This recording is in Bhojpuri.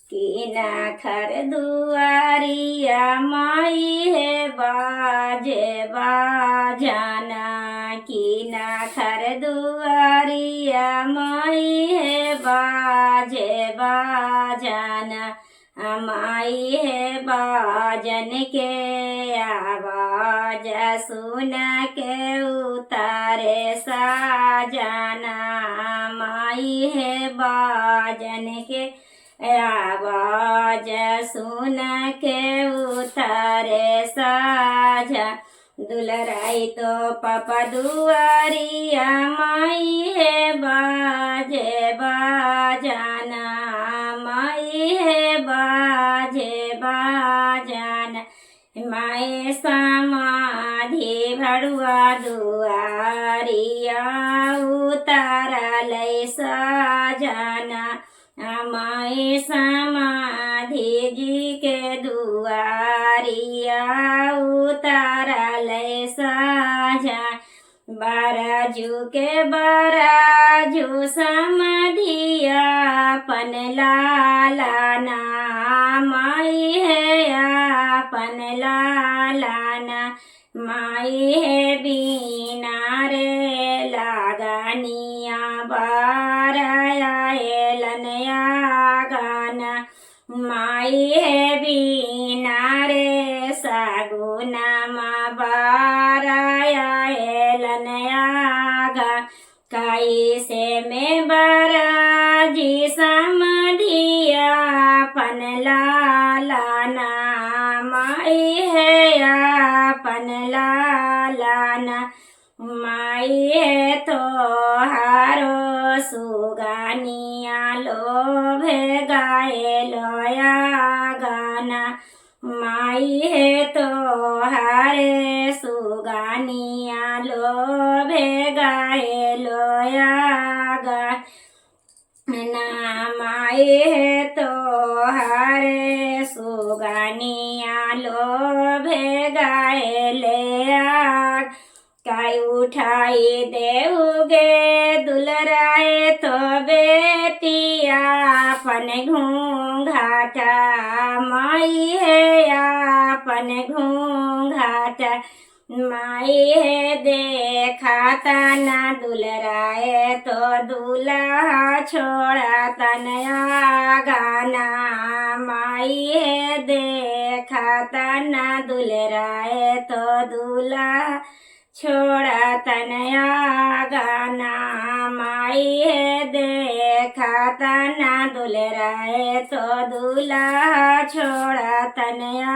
कीना खर दुआरिया माई है बाजे बाजाना। कीना खर दुआरिया माई है बाजे बाजाना। माई है बाजन के आवाज सुन के उतारे साजाना। माई है बाजन के आवाज सुन के उतारे साजा। दुलराई तो पापा दुआरिया माई है बाजे बाजाना। माई है बाजे बाजाना। माए समाधि भड़ुआ दुआरिया उतारा लय साजाना। माए समाधि जी के दुआरिया उतारा लय साजा। बाराजू के बाराजू समाधिया पन लालाना। माई है आपन लालाना। माई है बीना रे लगानिया बाराया लनया गाना। माई है बीना रे सागुना मा बाराया लनया गा। काई से में बाराजी समधिया पन लालाना। माई है आपन लालाना। माई है तो हारो सुगानिया लोभे गाए लोया गाना। माई है तो हारे सुगानिया लोभे गाए लोया गाना। माई है तो हारे सुगानिया लोभे गाए ले काई उठाई देउगे दुलराए तो बेटिया अपन घूंघाटा। माई है अपन घूंघाटा। माई है देखा ना दुलराए तो दूल्हा छोड़ा तनया गाना। माई है देखा ना दुलराए तो दूल्हा छोड़ा तनया गाना। माई है देखा ना दुलराए तो दूल्हा छोड़ा तनया